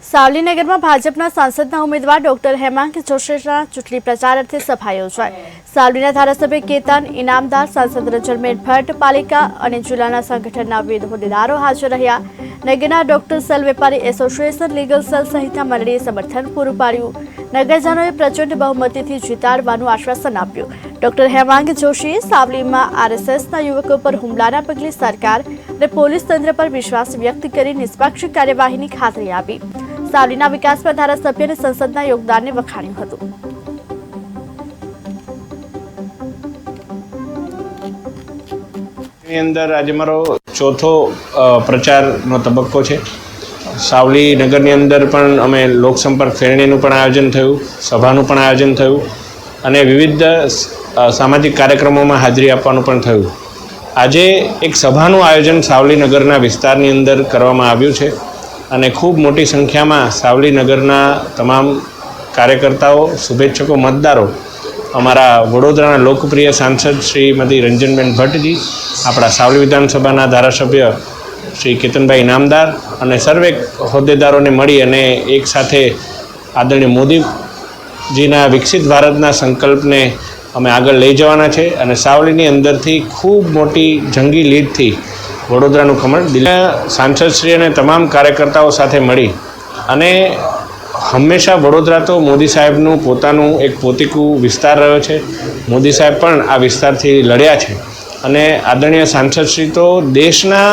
सावलीनगर में भाजपा सांसदना उम्मीदवार डॉक्टर हेमांग जोशीना चूंटणी प्रचार अर्थे सभा योजाई। सावलीना धारासभ्य केतन इनामदार, सांसद रंजनबेन भट्ट, पालिका और जिल्लाना संगठनना विविध होद्देदारो हाजर रह्या। नगरना डॉक्टर सेल वेपारी एसोसिएशन, लीगल सेल सहितना मंडळीए समर्थन पूरुं पाड्युं। नगरजनोए प्रचंड बहुमतीथी जीताडवानुं आश्वासन आप्युं। डॉक्टर हेमांग जोशीए सावलीमां आरएसएसना युवको पर हुमलाना पगले सरकार અને પોલીસ તંત્ર પર વિશ્વાસ વ્યક્ત કરી નિષ્પક્ષ કાર્યવાહીની ખાતરી આપી। સાવલીના વિકાસમાં ધારાસભ્યને સંસદના યોગદાનને વખાણ્યું હતું। અંદર આજે મારો ચોથો પ્રચારનો તબક્કો છે। સાવલી નગરની અંદર પણ અમે લોકસંપર્ક ફેરણીનું પણ આયોજન થયું, સભાનું પણ આયોજન થયું અને વિવિધ સામાજિક કાર્યક્રમોમાં હાજરી આપવાનું પણ થયું। આજે એક સભાનું આયોજન સાવલી નગરના વિસ્તારની અંદર કરવામાં આવ્યું છે અને ખૂબ મોટી સંખ્યામાં સાવલી નગરના તમામ કાર્યકર્તાઓ, શુભેચ્છકો, મતદારો, અમારા વડોદરાના લોકપ્રિય સાંસદ શ્રીમતી રંજનબેન ભટ્ટજી, આપણા સાવલી વિધાનસભાના ધારાસભ્ય શ્રી કેતનભાઈ ઇનામદાર અને સર્વે હોદ્દેદારોને મળી અને એક સાથે આદરણીય મોદીજીના વિકસિત ભારતના સંકલ્પને અમે આગળ લઈ જવાના છે અને સાવલીની અંદરથી ખૂબ મોટી જંગી લીડથી વડોદરાનું કમળ દિલ્હી સાંસદશ્રી અને તમામ કાર્યકર્તાઓ સાથે મળી અને હંમેશા વડોદરા તો મોદી સાહેબનું પોતાનું એક પોતીકું વિસ્તાર રહ્યો છે। મોદી સાહેબ પણ આ વિસ્તારથી લડ્યા છે અને આદરણીય સાંસદશ્રી તો દેશના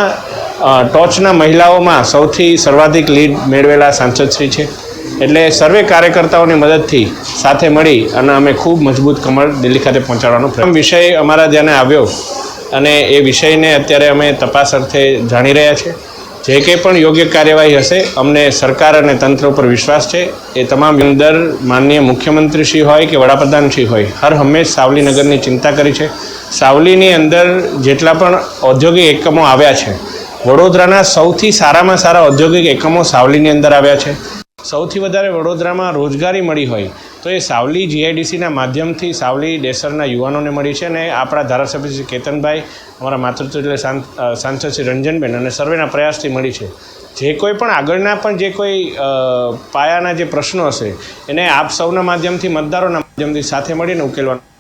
ટોચના મહિલાઓમાં સૌથી સર્વાધિક લીડ મેળવેલા સાંસદશ્રી છે। એટલે સર્વે કાર્યકર્તાઓની મદદથી સાથે મળી અને અમે ખૂબ મજબૂત કમળ દિલ્હી ખાતે પહોંચાડવાનો પ્રથમ વિષય અમારા ધ્યાને આવ્યો અને એ વિષયને અત્યારે અમે તપાસ અર્થે જાણી રહ્યા છીએ। જે કંઈ પણ યોગ્ય કાર્યવાહી હશે, અમને સરકાર અને તંત્ર ઉપર વિશ્વાસ છે। એ તમામ અંદર માનનીય મુખ્યમંત્રીશ્રી હોય કે વડાપ્રધાનશ્રી હોય, હર હંમેશ સાવલી નગરની ચિંતા કરી છે। સાવલીની અંદર જેટલા પણ ઔદ્યોગિક એકમો આવ્યા છે, વડોદરાના સૌથી સારામાં સારા ઔદ્યોગિક એકમો સાવલીની અંદર આવ્યા છે। સૌથી વધારે વડોદરામાં રોજગારી મળી હોય તો એ સાવલી જીઆઈડીસીના માધ્યમથી સાવલી ડેસરના યુવાનોને મળી છે અને આપણા ધારાસભ્ય શ્રી કેતનભાઈ, અમારા માતૃત્વ એટલે સાંસદ શ્રી રંજનબેન અને સર્વેના પ્રયાસથી મળી છે। જે કોઈ પણ આગળના પણ જે કોઈ પાયાના જે પ્રશ્નો હશે એને આપ સૌના માધ્યમથી, મતદારોના માધ્યમથી સાથે મળીને ઉકેલવાનું